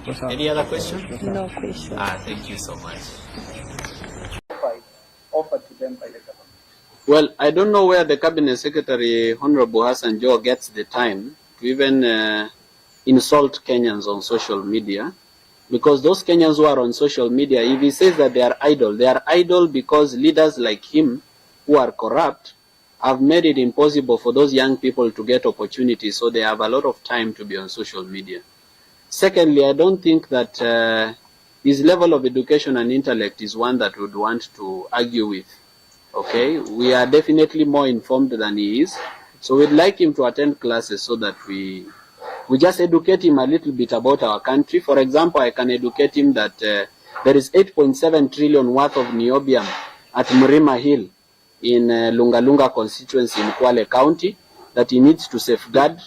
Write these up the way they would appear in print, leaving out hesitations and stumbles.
Any other question? No question. Thank you so much. Offered to them by the government. Well, I don't know where the Cabinet Secretary, Honorable Hassan Joho, gets the time to even insult Kenyans on social media. Because those Kenyans who are on social media, if he says that they are idle because leaders like him, who are corrupt, have made it impossible for those young people to get opportunities, so they have a lot of time to be on social media. Secondly, I don't think that his level of education and intellect is one that we would want to argue with. Okay, we are definitely more informed than he is, so we'd like him to attend classes so that we just educate him a little bit about our country. For example, I can educate him that there is 8.7 trillion worth of niobium at Mrima Hill in Lunga constituency in Kwale County that he needs to safeguard.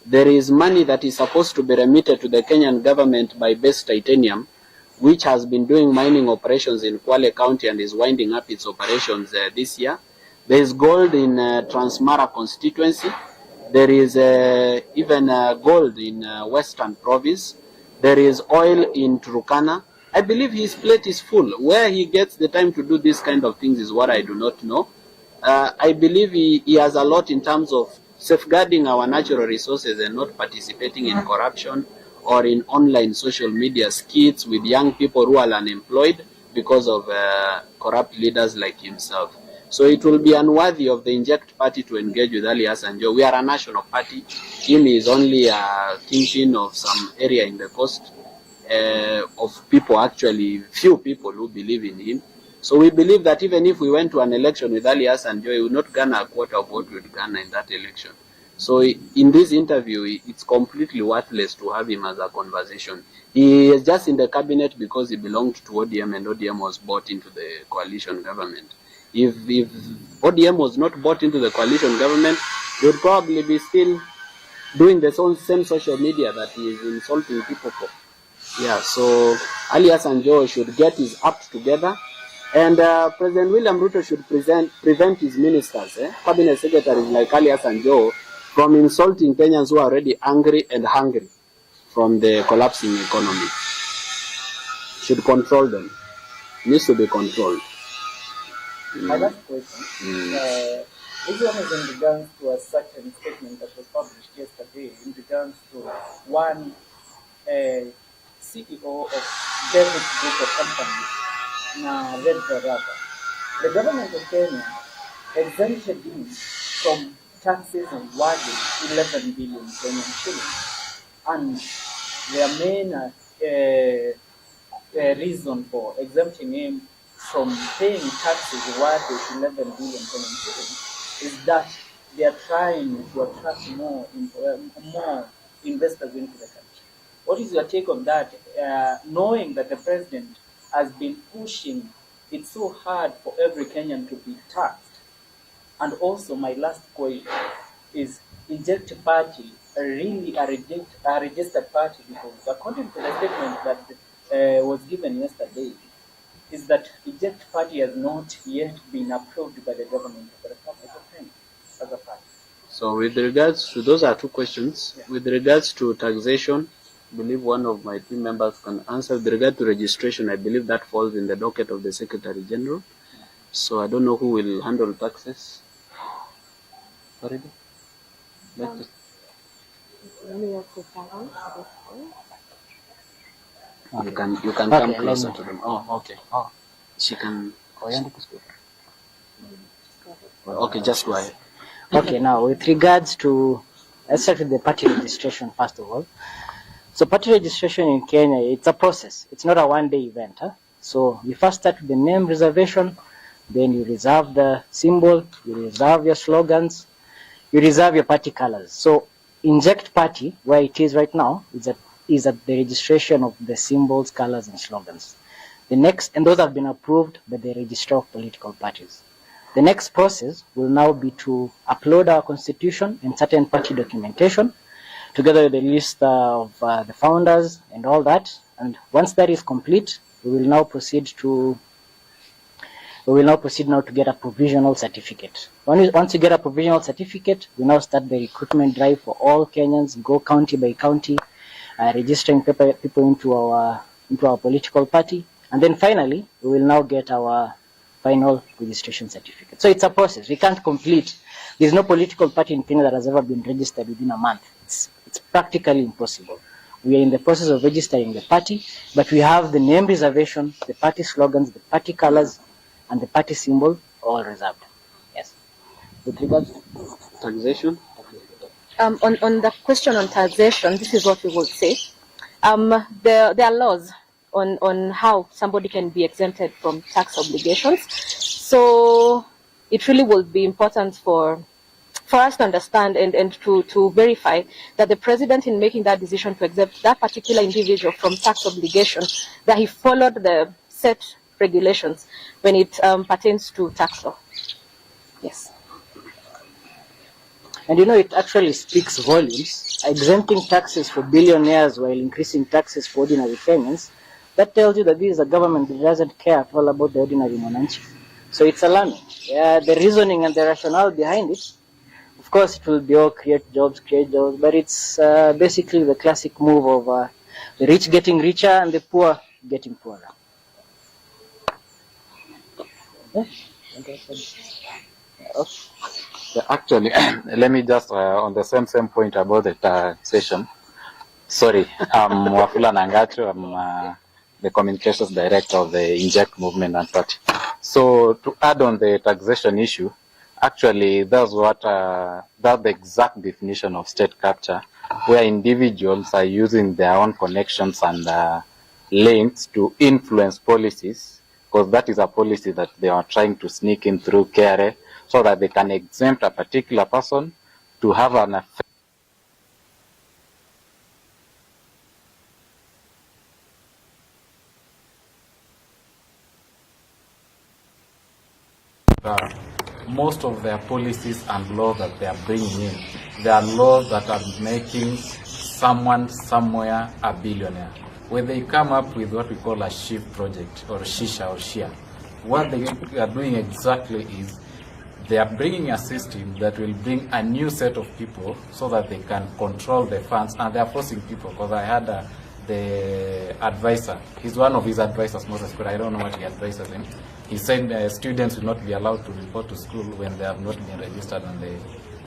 There is money that is supposed to be remitted to the Kenyan government by Base Titanium, which has been doing mining operations in Kwale County and is winding up its operations this year. There is gold in Transmara constituency. There is even gold in Western Province. There is oil in Turkana. I believe his plate is full. Where he gets the time to do these kind of things is what I do not know. I believe he has a lot in terms of safeguarding our natural resources and not participating in corruption or in online social media skits with young people who are unemployed because of corrupt leaders like himself. So it will be unworthy of the Inject Party to engage with Ali Hassan Joho. We are a national party. Him is only a kingpin of some area in the coast of people, actually few people who believe in him. So we believe that even if we went to an election with Ali Hassan Joho, he would not garner a quarter of what we would garner in that election. So in this interview, it's completely worthless to have him as a conversation. He is just in the cabinet because he belonged to ODM and ODM was bought into the coalition government. If ODM was not bought into the coalition government, he would probably be still doing the same social media that he is insulting people for. Yeah, so Ali Hassan Joho should get his act together, and President William Ruto should prevent his ministers, cabinet secretaries like Ali Hassan Joho, from insulting Kenyans who are already angry and hungry from the collapsing economy. Should control them. Needs to be controlled. My last question. This one is in regards to a certain statement that was published yesterday in regards to one CEO of David Group of Companies, Red Baraba. The government of Kenya exempted him from taxes worth 11 billion Kenyan shillings. And their main reason for exempting him from paying taxes worth 11 billion Kenyan shillings is that they are trying to attract more investors into the country. What is your take on that, knowing that the president has been pushing it so hard for every Kenyan to be taxed? And also, my last question is, Inject Party really a registered party? Because according to the statement that was given yesterday, is that Inject Party has not yet been approved by the government of the Republic of Kenya as a party. So with regards to, those are two questions. Yeah. With regards to taxation, I believe one of my team members can answer. With regard to registration, I believe that falls in the docket of the Secretary General. Yeah. So I don't know who will handle taxes. Sorry? You can come closer to them. Oh, okay. Oh, she can. Okay, just go ahead. Okay, now with regards to, let's start with the party registration first of all. So party registration in Kenya, it's a process. It's not a one-day event. So you first start with the name reservation, then you reserve the symbol, you reserve your slogans, you reserve your party colors. So Inject Party, where it is right now, is at the registration of the symbols, colors, and slogans. The next, and those have been approved by the Registrar of Political Parties. The next process will now be to upload our constitution and certain party documentation, together with the list of the founders and all that. And once that is complete, we will now proceed now to get a provisional certificate. Once you get a provisional certificate, we now start the recruitment drive for all Kenyans, go county by county, registering people into our political party, and then finally we will now get our final registration certificate. So it's a process. We can't complete. There's no political party in Kenya that has ever been registered within a month. It's practically impossible. We are in the process of registering the party, but we have the name reservation, the party slogans, the party colors, and the party symbol all reserved. Yes. With regards to Taxation? On the question on taxation, this is what we would say. There are laws on how somebody can be exempted from tax obligations. So it really would be important for us to understand and to verify that the president, in making that decision to exempt that particular individual from tax obligation, that he followed the set regulations when it pertains to tax law. Yes. And it actually speaks volumes. Exempting taxes for billionaires while increasing taxes for ordinary Kenyans, that tells you that this is a government that doesn't care at all about the ordinary mwananchi. So it's alarming. The reasoning and the rationale behind it, of course, it will be all create jobs, but it's basically the classic move of the rich getting richer and the poor getting poorer. Yeah. Yeah, actually, let me just on the same point about the taxation. Sorry, I'm Wafula Nangacho. I'm the communications director of the Inject movement and party. So to add on the taxation issue, actually that's the exact definition of state capture, where individuals are using their own connections and links to influence policies, because that is a policy that they are trying to sneak in through KRA, so that they can exempt a particular person to have an effect. Most of their policies and laws that they are bringing in, they are laws that are making someone somewhere a billionaire. When they come up with what we call a shift project or shisha or shia, what they are doing exactly is they are bringing a system that will bring a new set of people so that they can control the funds, and they are forcing people. Because I had the advisor, he's one of his advisors, Moses, but I don't know what he advises him. He said students will not be allowed to report to school when they have not been registered on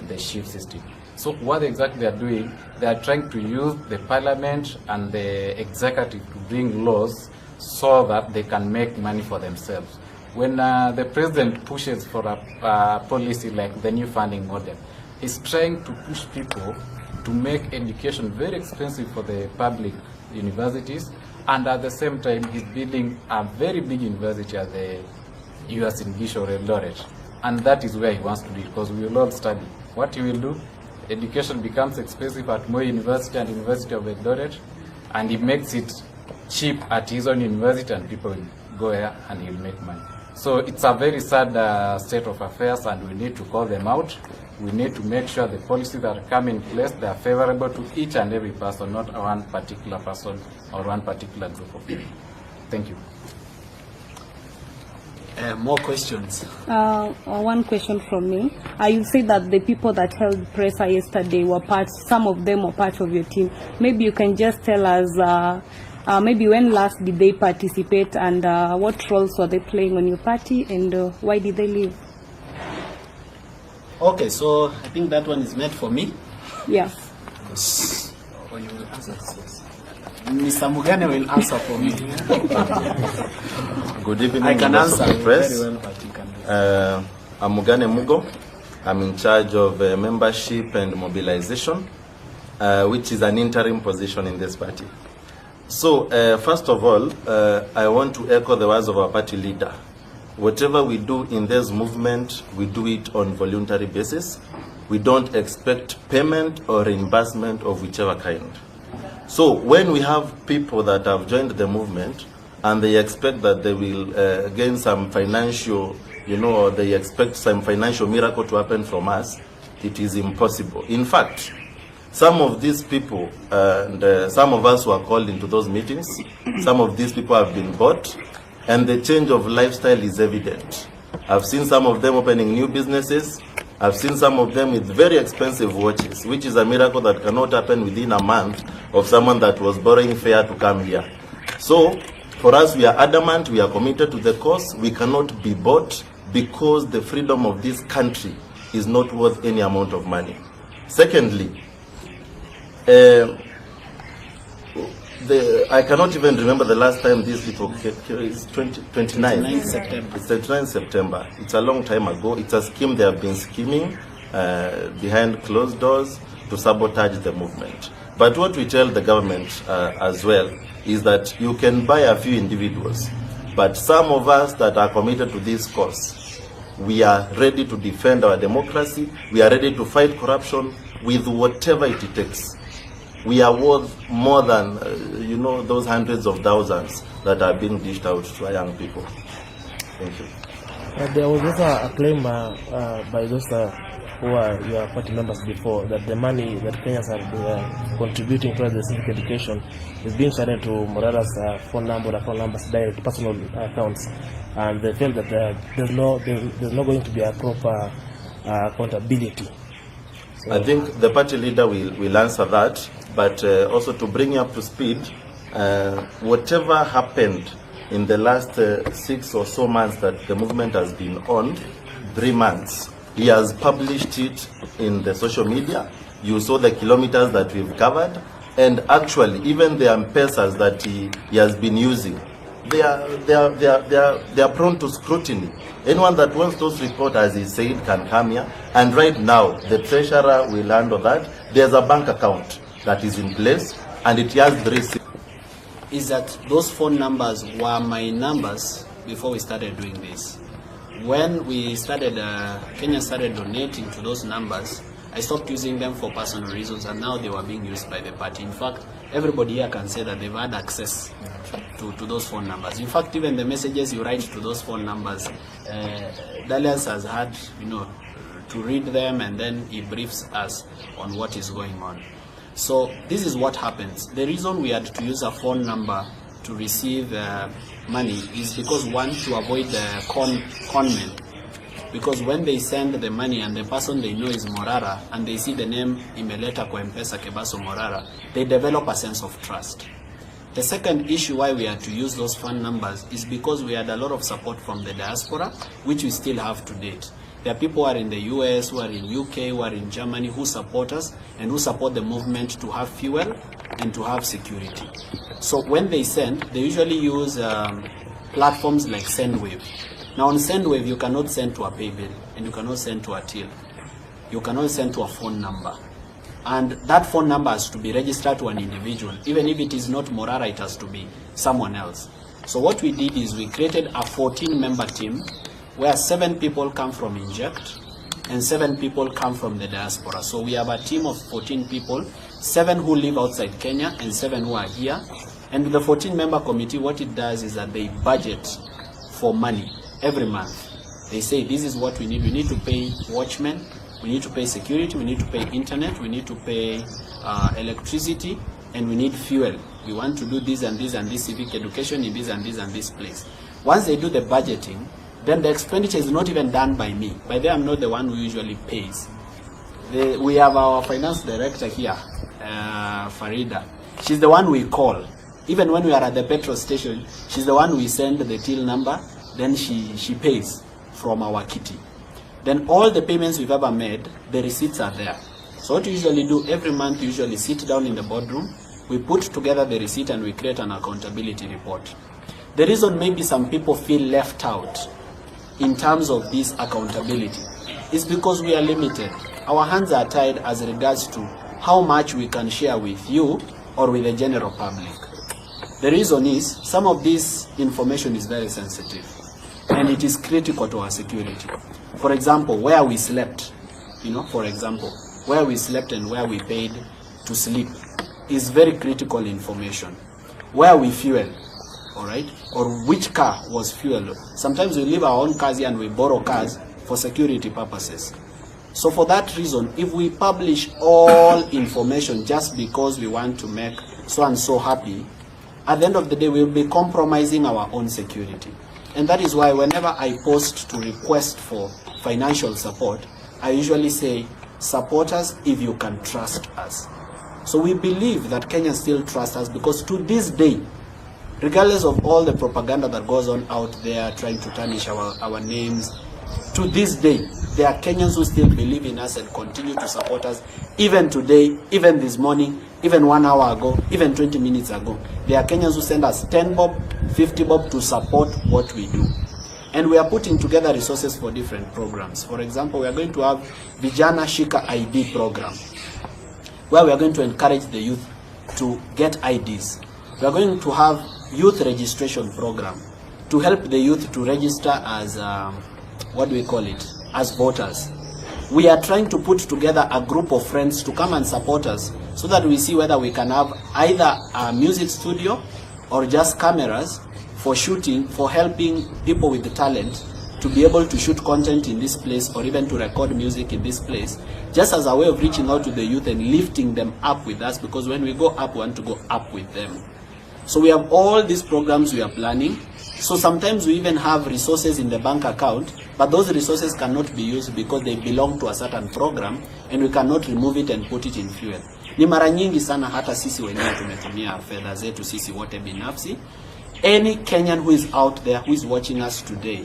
the shift system. So what exactly they are doing, they are trying to use the parliament and the executive to bring laws so that they can make money for themselves. When the president pushes for a policy like the new funding model, he's trying to push people to make education very expensive for the public universities, and at the same time he's building a very big university at the US in Gisho or Eldoret, and that is where he wants to be, because we will all study. What he will do, education becomes expensive at Moi University and University of Eldoret, and he makes it cheap at his own university, and people will go there and he'll make money. So it's a very sad state of affairs, and we need to call them out. We need to make sure the policies that come in place, they are favorable to each and every person, not one particular person or one particular group of people. Thank you. More questions? One question from me. You said that the people that held presser yesterday were some of them were part of your team. Maybe you can just tell us maybe when last did they participate, and what roles were they playing on your party, and why did they leave? Okay, so I think that one is meant for me. Yeah. Or you will answer this. Mr. Mugane will answer for me. Good evening. I can answer press. very well, but you can do. I'm Mugane Mugo. I'm in charge of membership and mobilization, which is an interim position in this party. So, first of all, I want to echo the words of our party leader. Whatever we do in this movement, we do it on voluntary basis. We don't expect payment or reimbursement of whichever kind. So when we have people that have joined the movement and they expect that they will gain some financial, or they expect some financial miracle to happen from us, it is impossible. In fact, some of these people and some of us who are called into those meetings, some of these people have been bought, and the change of lifestyle is evident. I've seen some of them opening new businesses. I've seen some of them with very expensive watches, which is a miracle that cannot happen within a month of someone that was borrowing fare to come here. So, for us, we are adamant, we are committed to the cause. We cannot be bought because the freedom of this country is not worth any amount of money. Secondly, I cannot even remember the last time these people came. It's 29 September. It's 29 September. It's a long time ago. It's a scheme they have been scheming behind closed doors to sabotage the movement. But what we tell the government as well is that you can buy a few individuals, but some of us that are committed to this cause, we are ready to defend our democracy. We are ready to fight corruption with whatever it takes. We are worth more than, those hundreds of thousands that are being dished out to our young people. Thank you. There was also a claim by those who are your party members before that the money that Kenyans are contributing towards the civic education is being shared to Morara's phone number or phone numbers, direct personal accounts, and they feel that there's not going to be a proper accountability. So I think the party leader will answer that, but also to bring you up to speed, whatever happened in the last 6 or so months that the movement has been on, 3 months, he has published it in the social media. You saw the kilometers that we've covered, and actually even the M-Pesas that he has been using, they are prone to scrutiny. Anyone that wants those reports, as he said, can come here. And right now, the treasurer will handle that. There's a bank account that is in place, and it has the receipt. Is that those phone numbers were my numbers before we started doing this. When we started, Kenya started donating to those numbers, I stopped using them for personal reasons, and now they were being used by the party. In fact, everybody here can say that they've had access to those phone numbers. In fact, even the messages you write to those phone numbers, Dalias has had, to read them, and then he briefs us on what is going on. So this is what happens. The reason we had to use a phone number to receive money is because, one, to avoid the con men. Because when they send the money and the person they know is Morara, and they see the name imeleta kwa M-Pesa Kebaso Morara, they develop a sense of trust. The second issue why we had to use those phone numbers is because we had a lot of support from the diaspora, which we still have to date. There are people who are in the US, who are in UK, who are in Germany, who support us and who support the movement to have fuel and to have security. So when they send, they usually use platforms like SendWave. Now on SendWave, you cannot send to a pay bill, and you cannot send to a till. You cannot send to a phone number. And that phone number has to be registered to an individual. Even if it is not Morara, it has to be someone else. So what we did is we created a 14-member team where 7 people come from Inject and 7 people come from the diaspora. So we have a team of 14 people, 7 who live outside Kenya and 7 who are here. And the 14-member committee, what it does is that they budget for money every month. They say, this is what we need. We need to pay watchmen, we need to pay security, we need to pay internet, we need to pay electricity, and we need fuel. We want to do this and this and this civic education in this and this and this place. Once they do the budgeting, then the expenditure is not even done by me. By then, I'm not the one who usually pays. We have our finance director here, Farida. She's the one we call. Even when we are at the petrol station, she's the one we send the till number, then she pays from our kitty. Then all the payments we've ever made, the receipts are there. So what we usually do, every month we usually sit down in the boardroom, we put together the receipt and we create an accountability report. The reason maybe some people feel left out in terms of this accountability is because we are limited. Our hands are tied as regards to how much we can share with you or with the general public. The reason is some of this information is very sensitive and it is critical to our security. For example, where we slept, for example, where we slept and where we paid to sleep is very critical information. Where we fuel, all right, or which car was fueled. Sometimes we leave our own cars here and we borrow cars for security purposes. So for that reason, if we publish all information just because we want to make so and so happy, at the end of the day, we'll be compromising our own security. And that is why whenever I post to request for financial support, I usually say, support us if you can trust us. So we believe that Kenyans still trust us, because to this day, regardless of all the propaganda that goes on out there trying to tarnish our names, to this day, there are Kenyans who still believe in us and continue to support us. Even today, even this morning, even 1 hour ago, even 20 minutes ago, there are Kenyans who send us 10 bob, 50 bob to support what we do. And we are putting together resources for different programs. For example, we are going to have Vijana Shika ID program, where we are going to encourage the youth to get IDs. We are going to have youth registration program to help the youth to register as, as voters. We are trying to put together a group of friends to come and support us, so that we see whether we can have either a music studio or just cameras for shooting, for helping people with the talent to be able to shoot content in this place, or even to record music in this place, just as a way of reaching out to the youth and lifting them up with us, because when we go up, we want to go up with them. So we have all these programs we are planning. So sometimes we even have resources in the bank account, but those resources cannot be used because they belong to a certain program, and we cannot remove it and put it in fuel. Ni mara nyingi sana hata sisi wenyewe tumetumia fedha zetu sisi wote binafsi. Any Kenyan who is out there, who is watching us today,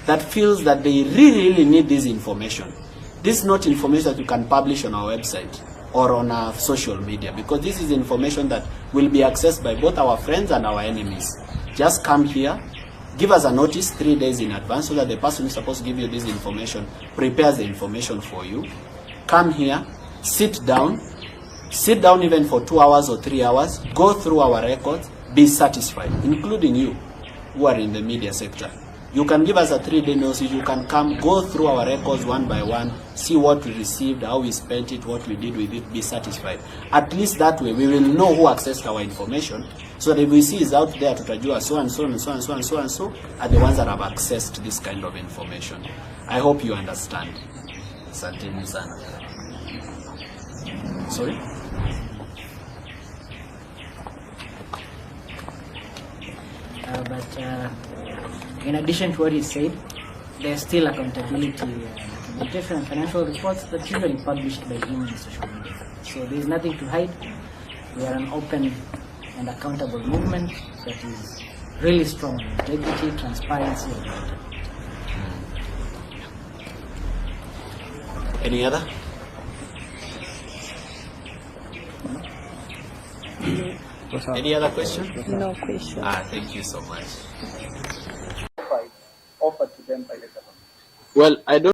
that feels that they really need this information. This is not information that you can publish on our website or on our social media, because this is information that will be accessed by both our friends and our enemies. Just come here, give us a notice 3 days in advance, so that the person who's supposed to give you this information prepares the information for you. Come here, sit down even for 2 hours or 3 hours, go through our records, be satisfied, including you who are in the media sector. You can give us a 3-day notice. You can come, go through our records one by one, see what we received, how we spent it, what we did with it, be satisfied. At least that way we will know who accessed our information, so that if we see is out there, tutajua so and so and so and so and so and so are the ones that have accessed this kind of information. I hope you understand. Asanteni sana. Sorry? In addition to what he said, there's still accountability documentation and financial reports that's usually published by him on social media. So there's nothing to hide. We are an open and accountable movement that is really strong in integrity, transparency, and accountability. Any other? Any other question? No question. Thank you so much. Offered to them by the government. Well, I don't